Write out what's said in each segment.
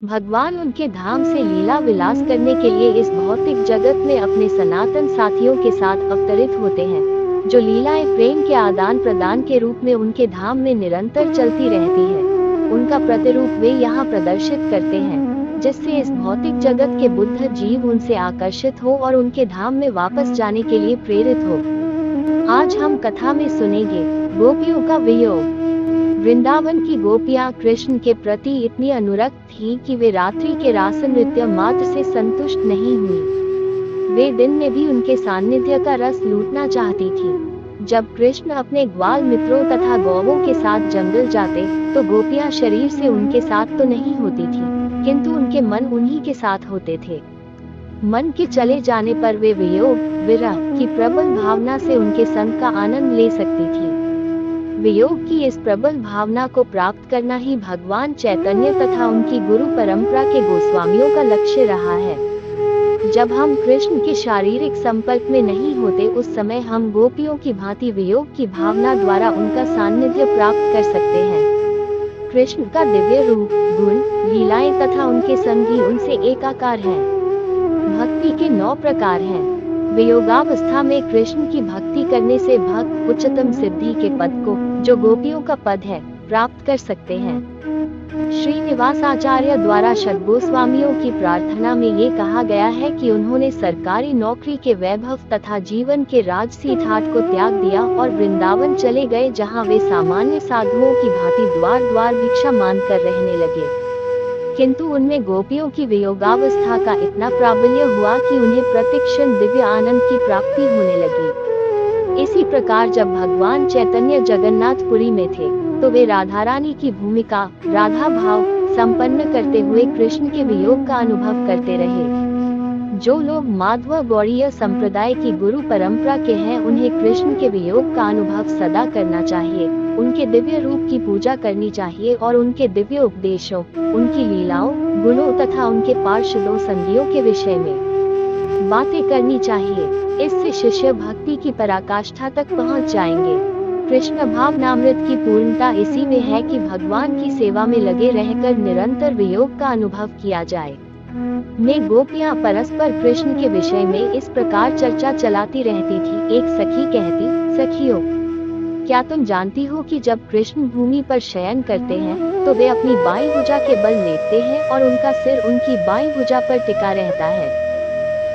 भगवान उनके धाम से लीला विलास करने के लिए इस भौतिक जगत में अपने सनातन साथियों के साथ अवतरित होते हैं, जो लीलाएं प्रेम के आदान प्रदान के रूप में उनके धाम में निरंतर चलती रहती है। उनका प्रतिरूप वे यहाँ प्रदर्शित करते हैं, जिससे इस भौतिक जगत के बुद्ध जीव उनसे आकर्षित हो और उनके धाम में वापस जाने के लिए प्रेरित हो। आज हम कथा में सुनेंगे गोपियों का वियोग। वृंदावन की गोपियां कृष्ण के प्रति इतनी अनुरक्त थीं कि वे रात्रि के रास नृत्य मात्र से संतुष्ट नहीं हुई। वे दिन में भी उनके सान्निध्य का रस लूटना चाहती थीं। जब कृष्ण अपने ग्वाल मित्रों तथा गौवों के साथ जंगल जाते, तो गोपियां शरीर से उनके साथ तो नहीं होती थीं, किंतु उनके मन उन्हीं के साथ होते थे। मन के चले जाने पर वे वियोग, विरह की प्रबल भावना से उनके संग का आनंद ले सकती थी। वियोग की इस प्रबल भावना को प्राप्त करना ही भगवान चैतन्य तथा उनकी गुरु परंपरा के गोस्वामियों का लक्ष्य रहा है। जब हम कृष्ण के शारीरिक संपर्क में नहीं होते, उस समय हम गोपियों की भांति वियोग की भावना द्वारा उनका सान्निध्य प्राप्त कर सकते हैं। कृष्ण का दिव्य रूप, गुण, लीलाएं तथा उनके संगी उनसे एकाकार हैं। भक्ति के 9 प्रकार हैं। वियोगावस्था में कृष्ण की भक्ति करने से भक्त उच्चतम सिद्धि के पद को, जो गोपियों का पद है, प्राप्त कर सकते हैं। श्रीनिवास आचार्य द्वारा षड्गोस्वामियों की प्रार्थना में ये कहा गया है कि उन्होंने सरकारी नौकरी के वैभव तथा जीवन के राजसी ठाट को त्याग दिया और वृंदावन चले गए, जहाँ वे सामान्य साधुओं की भांति द्वार द्वार भिक्षा मांगकर रहने लगे। किंतु उनमें गोपियों की वियोगावस्था का इतना प्राबल्य हुआ कि उन्हें प्रतिक्षण दिव्य आनंद की प्राप्ति होने लगी। इसी प्रकार जब भगवान चैतन्य जगन्नाथपुरी में थे, तो वे राधा रानी की भूमिका, राधा भाव संपन्न करते हुए कृष्ण के वियोग का अनुभव करते रहे। जो लोग माधव गौड़ीय संप्रदाय की गुरु परंपरा के हैं, उन्हें कृष्ण के वियोग का अनुभव सदा करना चाहिए, उनके दिव्य रूप की पूजा करनी चाहिए और उनके दिव्य उपदेशों, उनकी लीलाओं, गुणों तथा उनके पार्षदों संगियों के विषय में बातें करनी चाहिए। इससे शिष्य भक्ति की पराकाष्ठा तक पहुंच जाएंगे। कृष्ण भावनामृत की पूर्णता इसी में है कि भगवान की सेवा में लगे रहकर निरंतर वियोग का अनुभव किया जाए। में गोपियां परस्पर कृष्ण के विषय में इस प्रकार चर्चा चलाती रहती थी। एक सखी कहती, सखियों, क्या तुम जानती हो कि जब कृष्ण भूमि पर शयन करते हैं, तो वे अपनी बाईं भुजा के बल लेटते हैं और उनका सिर उनकी बाईं भुजा पर टिका रहता है।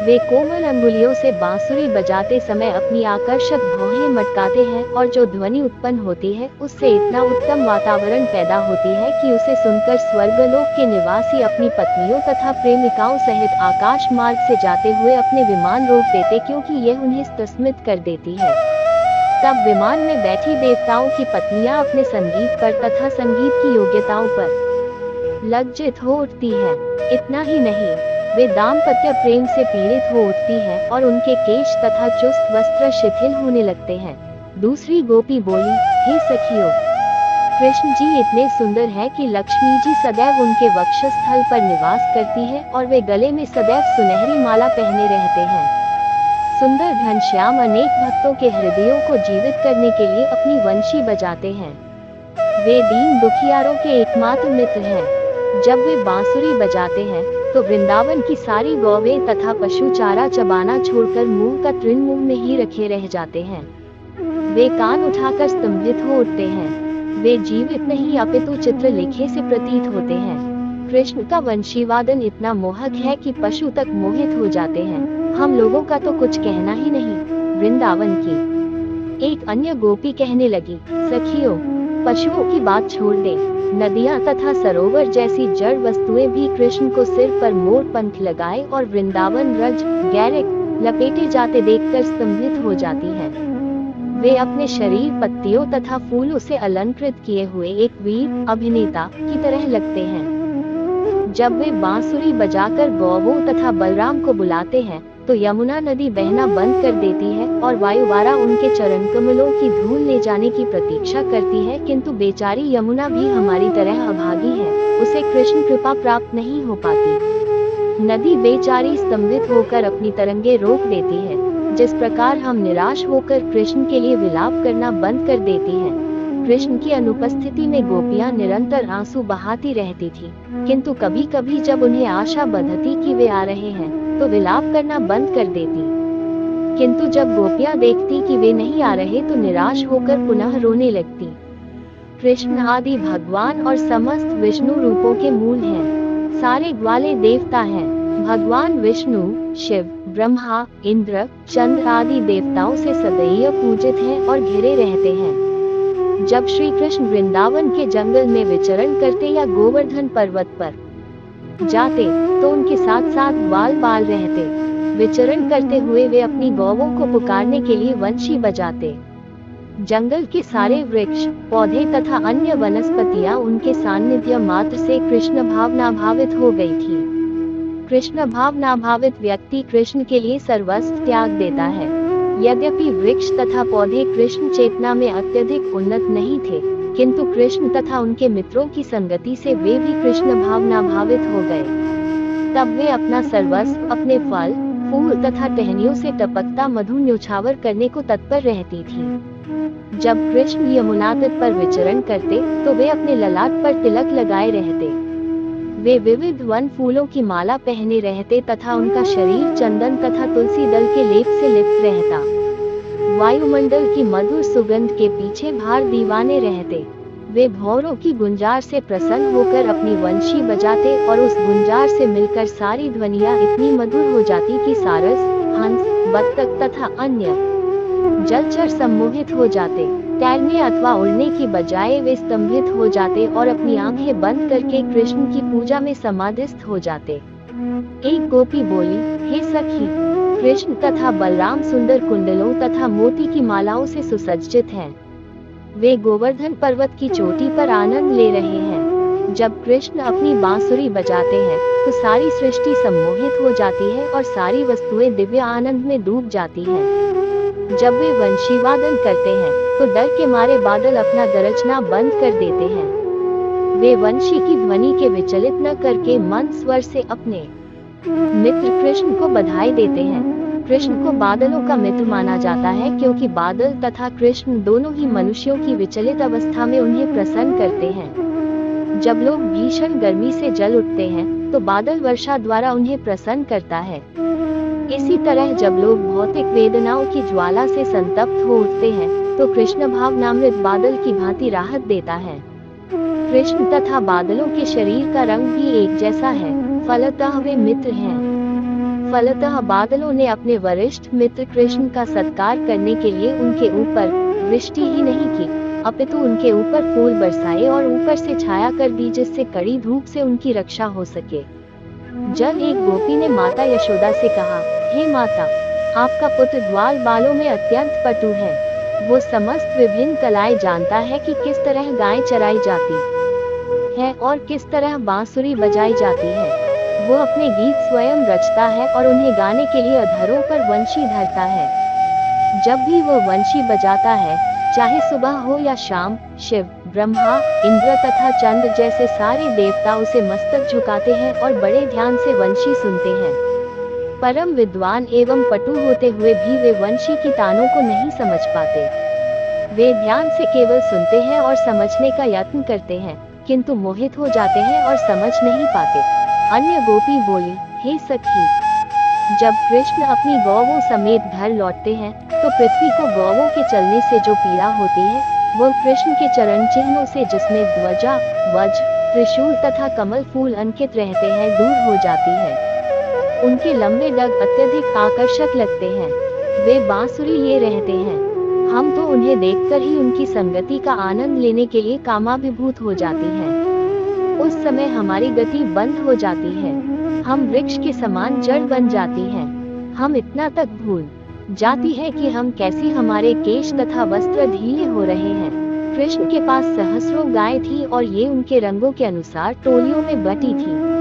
वे कोमल अंगुलियों से बांसुरी बजाते समय अपनी आकर्षक भौहें मटकाते हैं और जो ध्वनि उत्पन्न होती है, उससे इतना उत्तम वातावरण पैदा होती है कि उसे सुनकर स्वर्गलोक के निवासी अपनी पत्नियों तथा प्रेमिकाओं सहित आकाश मार्ग से जाते हुए अपने विमान रोक देते, क्योंकि यह उन्हें स्तस्मित कर देती है। तब विमान में बैठी देवताओं की पत्नियां अपने संगीत पर तथा संगीत की योग्यताओं पर लज्जित हो उठती हैं। इतना ही नहीं, वे दाम्पत्य प्रेम से पीड़ित हो उठती हैं और उनके केश तथा चुस्त वस्त्र शिथिल होने लगते हैं। दूसरी गोपी बोली, हे सखियों, कृष्ण जी इतने सुंदर हैं कि लक्ष्मी जी सदैव उनके वक्षस्थल पर निवास करती है और वे गले में सदैव सुनहरी माला पहने रहते हैं। सुंदर घनश्याम अनेक भक्तों के हृदयों को जीवित करने के लिए अपनी वंशी बजाते हैं। वे दीन दुखियारों के एकमात्र मित्र हैं। जब वे बांसुरी बजाते हैं, तो वृंदावन की सारी गौवें तथा पशु चारा चबाना छोड़कर मुंह का तृण मुंह में ही रखे रह जाते हैं। वे कान उठाकर स्तंभित हो उठते हैं। वे जीवित नहीं अपितु चित्रलेखे से प्रतीत होते हैं। कृष्ण का वंशीवादन इतना मोहक है कि पशु तक मोहित हो जाते हैं। हम लोगों का तो कुछ कहना ही नहीं। वृंदावन की एक अन्य गोपी कहने लगी, सखियों, पशुओं की बात छोड़ दें। नदियां तथा सरोवर जैसी जड़ वस्तुएं भी कृष्ण को सिर पर मोर पंख लगाए और वृंदावन रज गैरिक लपेटे जाते देखकर स्तंभित हो जाती हैं। वे अपने शरीर पत्तियों तथा फूलों से अलंकृत किए हुए एक वीर अभिनेता की तरह लगते हैं। जब वे बांसुरी बजाकर गौवों तथा बलराम को बुलाते हैं, तो यमुना नदी बहना बंद कर देती है और वायुवारा उनके चरण कमलों की धूल ले जाने की प्रतीक्षा करती है। किंतु बेचारी यमुना भी हमारी तरह अभागी है, उसे कृष्ण कृपा प्राप्त नहीं हो पाती। नदी बेचारी स्तंभित होकर अपनी तरंगे रोक देती है। जिस प्रकार हम निराश होकर कृष्ण के लिए विलाप करना बंद कर देती हैं, कृष्ण की अनुपस्थिति में गोपियां निरंतर आंसू बहाती रहती थी, किंतु कभी कभी जब उन्हें आशा बंधती कि वे आ रहे हैं, तो विलाप करना बंद कर देती। किंतु जब गोपियां देखती कि वे नहीं आ रहे तो निराश होकर पुनः रोने लगती। कृष्ण आदि भगवान और समस्त विष्णु रूपों के मूल हैं, सारे ग्वाले देवता हैं। भगवान विष्णु, शिव, ब्रह्मा, इंद्र, चंद्र आदि देवताओं से सदैव पूजित हैं और घिरे रहते हैं। जब श्री कृष्ण वृंदावन के जंगल में विचरण करते या गोवर्धन पर्वत पर जाते, तो उनके साथ साथ ग्वाल बाल रहते। विचरण करते हुए वे अपनी गौवों को पुकारने के लिए वंशी बजाते। जंगल के सारे वृक्ष, पौधे तथा अन्य वनस्पतियां उनके सान्निध्य मात्र से कृष्ण भावनाभावित हो गई थी। कृष्ण भावनाभावित व्यक्ति कृष्ण के लिए सर्वस्व त्याग देता है। यद्यपि वृक्ष तथा पौधे कृष्ण चेतना में अत्यधिक उन्नत नहीं थे, किंतु कृष्ण तथा उनके मित्रों की संगति से वे भी कृष्ण भावनाभावित हो गए। तब वे अपना सर्वस्व अपने फल, फूल तथा टहनियों से टपकता मधु न्योछावर करने को तत्पर रहती थी। जब कृष्ण यमुना तट पर विचरण करते, तो वे अपने ललाट पर तिलक लगाए रहते। वे विविध वन फूलों की माला पहने रहते तथा उनका शरीर चंदन तथा तुलसी दल के लेप से लिप्त रहता। वायुमंडल की मधुर सुगंध के पीछे भार दीवाने रहते। वे भौरों की गुंजार से प्रसन्न होकर अपनी वंशी बजाते और उस गुंजार से मिलकर सारी ध्वनियां इतनी मधुर हो जाती कि सारस, हंस, बत्तख तथा अन्य जलचर सम्मोहित हो जाते। तैरने अथवा उड़ने की बजाय वे स्तंभित हो जाते और अपनी आंखें बंद करके कृष्ण की पूजा में समाधिस्थ हो जाते। एक गोपी बोली, हे सखी, कृष्ण तथा बलराम सुंदर कुंडलों तथा मोती की मालाओं से सुसज्जित हैं। वे गोवर्धन पर्वत की चोटी पर आनंद ले रहे हैं। जब कृष्ण अपनी बांसुरी बजाते हैं, तो सारी सृष्टि सम्मोहित हो जाती है और सारी वस्तुएं दिव्य आनंद में डूब जाती हैं। जब वे वंशी वादन करते हैं, तो डर के मारे बादल अपना गरजना बंद कर देते हैं। वे वंशी की ध्वनि के विचलित न करके मंद स्वर से अपने मित्र कृष्ण को बधाई देते हैं। कृष्ण को बादलों का मित्र माना जाता है, क्योंकि बादल तथा कृष्ण दोनों ही मनुष्यों की विचलित अवस्था में उन्हें प्रसन्न करते हैं। जब लोग भीषण गर्मी से जल उठते हैं, तो बादल वर्षा द्वारा उन्हें प्रसन्न करता है। इसी तरह जब लोग भौतिक वेदनाओं की ज्वाला से संतप्त हो उठते हैं, तो कृष्ण भावनामृत बादल की भांति राहत देता है। कृष्ण तथा बादलों के शरीर का रंग भी एक जैसा है, फलतः वे मित्र हैं। फलतः बादलों ने अपने वरिष्ठ मित्र कृष्ण का सत्कार करने के लिए उनके ऊपर वृष्टि ही नहीं की, अपितु उनके ऊपर फूल बरसाए और ऊपर से छाया कर दी, जिससे कड़ी धूप से उनकी रक्षा हो सके। जब एक गोपी ने माता यशोदा से कहा, हे माता, आपका पुत्र ग्वाल बालों में अत्यंत पटु है। वो समस्त विभिन्न कलाएं जानता है कि किस तरह गायें चराई जाती है और किस तरह बांसुरी बजाई जाती है। वो अपने गीत स्वयं रचता है और उन्हें गाने के लिए अधरों पर वंशी धरता है। जब भी वो वंशी बजाता है, चाहे सुबह हो या शाम, शिव, ब्रह्मा, इंद्र तथा चंद्र जैसे सारे देवता उसे मस्तक झुकाते हैं और बड़े ध्यान से वंशी सुनते हैं। परम विद्वान एवं पटु होते हुए भी वे वंशी की तानों को नहीं समझ पाते। वे ध्यान से केवल सुनते हैं और समझने का यत्न करते हैं, किंतु मोहित हो जाते हैं और समझ नहीं पाते। अन्य गोपी बोली, हे सखी, जब कृष्ण अपनी गौवों समेत घर लौटते हैं, तो पृथ्वी को गौवों के चलने से जो पीड़ा होती है, वह कृष्ण के चरण चिन्हों से, जिसमें ध्वजा, वज्र, त्रिशूल तथा कमल फूल अंकित रहते हैं, दूर हो जाती है। उनके लंबे डग अत्यधिक आकर्षक लगते हैं। वे बांसुरी लिए रहते हैं। हम तो उन्हें देखकर ही उनकी संगति का आनंद लेने के लिए कामाभिभूत हो जाती हैं। उस समय हमारी गति बंद हो जाती है। हम वृक्ष के समान जड़ बन जाती हैं। हम इतना तक भूल जाती है कि हम कैसी हमारे केश तथा वस्त्र ढीले हो रहे हैं। कृष्ण के पास सहस्रों गायें थी और ये उनके रंगों के अनुसार टोलियों में बटी थी।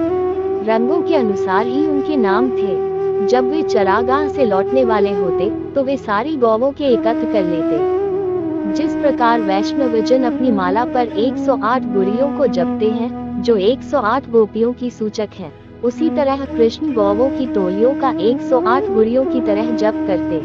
रंगों के अनुसार ही उनके नाम थे। जब वे चरागाह से लौटने वाले होते, तो वे सारी गौवों के एकत्र कर लेते। जिस प्रकार वैष्णवजन अपनी माला पर 108 गुड़ियों को जपते हैं, जो 108 गोपियों की सूचक है, उसी तरह कृष्ण गौवों की टोलियों का 108 गुड़ियों की तरह जप करते।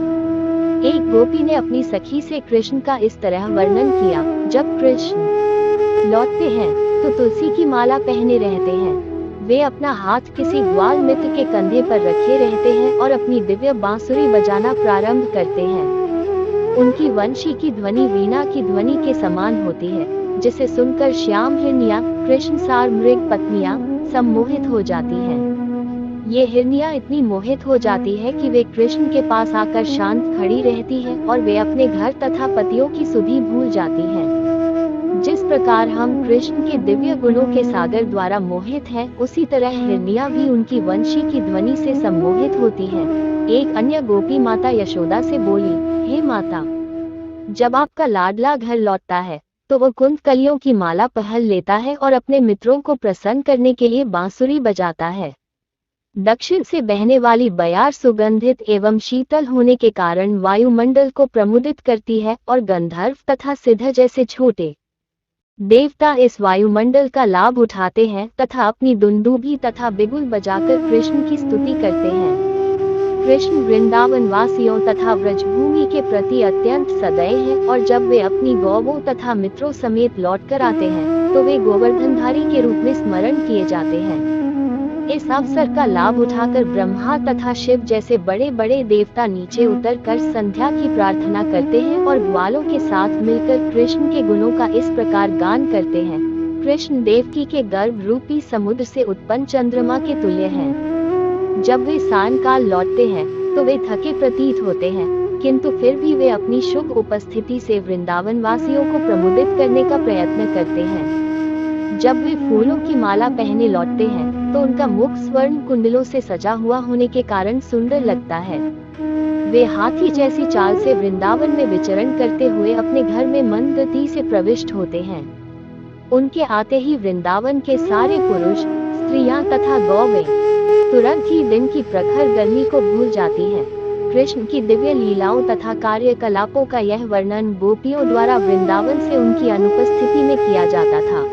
एक गोपी ने अपनी सखी से कृष्ण का इस तरह वर्णन किया, जब कृष्ण लौटते हैं तो तुलसी की माला पहने रहते हैं। वे अपना हाथ किसी ग्वाल मित्र के कंधे पर रखे रहते हैं और अपनी दिव्य बांसुरी बजाना प्रारंभ करते हैं। उनकी वंशी की ध्वनि वीणा की ध्वनि के समान होती है, जिसे सुनकर श्याम हिरनिया, कृष्ण सार मृग पत्नियां सम्मोहित हो जाती हैं। ये हिरनियां इतनी मोहित हो जाती है कि वे कृष्ण के पास आकर शांत खड़ी रहती हैं और वे अपने घर तथा पतियों की सुधि भूल जाती हैं। जिस प्रकार हम कृष्ण के दिव्य गुणों के सागर द्वारा मोहित हैं, उसी तरह हिरनियां भी उनकी वंशी की ध्वनि से सम्मोहित होती हैं। एक अन्य गोपी माता यशोदा से बोली, हे माता, जब आपका लाडला घर लौटता है तो वो कुंद कलियों की माला पहन लेता है और अपने मित्रों को प्रसन्न करने के लिए बांसुरी बजाता है। दक्षिण से बहने वाली बयार सुगंधित एवं शीतल होने के कारण वायुमंडल को प्रमुदित करती है और गंधर्व तथा सिद्ध जैसे छोटे देवता इस वायुमंडल का लाभ उठाते हैं तथा अपनी दुंदुभी तथा बिगुल बजाकर कृष्ण की स्तुति करते हैं। कृष्ण वृंदावन वासियों तथा व्रजभूमि के प्रति अत्यंत सदय हैं और जब वे अपनी गौवों तथा मित्रों समेत लौटकर आते हैं तो वे गोवर्धनधारी के रूप में स्मरण किए जाते हैं। इस अवसर का लाभ उठाकर ब्रह्मा तथा शिव जैसे बड़े बड़े देवता नीचे उतरकर संध्या की प्रार्थना करते हैं और ग्वालों के साथ मिलकर कृष्ण के गुणों का इस प्रकार गान करते हैं, कृष्ण देवकी के गर्भ रूपी समुद्र से उत्पन्न चंद्रमा के तुल्य हैं। जब वे सायंकाल लौटते हैं तो वे थके प्रतीत होते हैं, किंतु फिर भी वे अपनी शुभ उपस्थिति से वृंदावन वासियों को प्रमुदित करने का प्रयत्न करते हैं। जब वे फूलों की माला पहने लौटते हैं तो उनका मुख स्वर्ण कुंडलों से सजा हुआ होने के कारण सुंदर लगता है। वे हाथी जैसी चाल से वृंदावन में विचरण करते हुए अपने घर में मंद गति से प्रविष्ट होते हैं। उनके आते ही वृंदावन के सारे पुरुष, स्त्रियां तथा गौवें तुरंत ही दिन की प्रखर गर्मी को भूल जाती हैं। कृष्ण की दिव्य लीलाओं तथा कार्यकलापों का यह वर्णन गोपियों द्वारा वृंदावन से उनकी अनुपस्थिति में किया जाता था।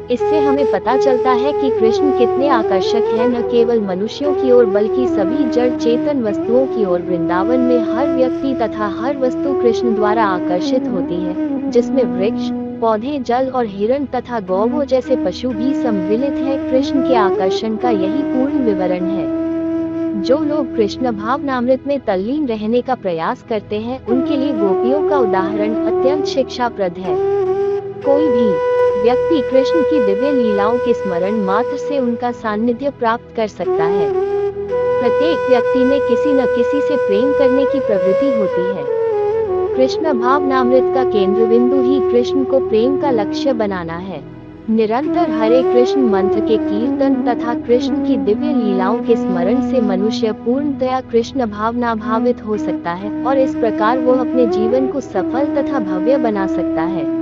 इससे हमें पता चलता है कि कृष्ण कितने आकर्षक हैं, न केवल मनुष्यों की ओर बल्कि सभी जड़ चेतन वस्तुओं की ओर। वृंदावन में हर व्यक्ति तथा हर वस्तु कृष्ण द्वारा आकर्षित होती है, जिसमें वृक्ष, पौधे, जल और हिरण तथा गौवों जैसे पशु भी सम्मिलित हैं। कृष्ण के आकर्षण का यही पूर्ण विवरण है। जो लोग कृष्ण भावनामृत में तल्लीन रहने का प्रयास करते हैं, उनके लिए गोपियों का उदाहरण अत्यंत शिक्षाप्रद है। कोई भी व्यक्ति कृष्ण की दिव्य लीलाओं के स्मरण मात्र से उनका सानिध्य प्राप्त कर सकता है। प्रत्येक व्यक्ति में किसी न किसी से प्रेम करने की प्रवृत्ति होती है। कृष्ण भावनामृत का केंद्र बिंदु ही कृष्ण को प्रेम का लक्ष्य बनाना है। निरंतर हरे कृष्ण मंत्र के कीर्तन तथा कृष्ण की दिव्य लीलाओं के स्मरण से मनुष्य पूर्णतया कृष्ण भावना भावित हो सकता है और इस प्रकार वो अपने जीवन को सफल तथा भव्य बना सकता है।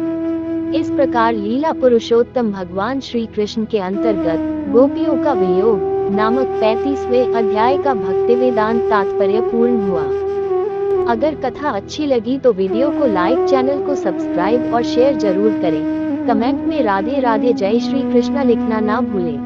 इस प्रकार लीला पुरुषोत्तम भगवान श्री कृष्ण के अंतर्गत गोपियों का वियोग नामक 35वें अध्याय का भक्ति वेदांत तात्पर्य पूर्ण हुआ। अगर कथा अच्छी लगी तो वीडियो को लाइक, चैनल को सब्सक्राइब और शेयर जरूर करें। कमेंट में राधे राधे जय श्री कृष्णा लिखना ना भूलें।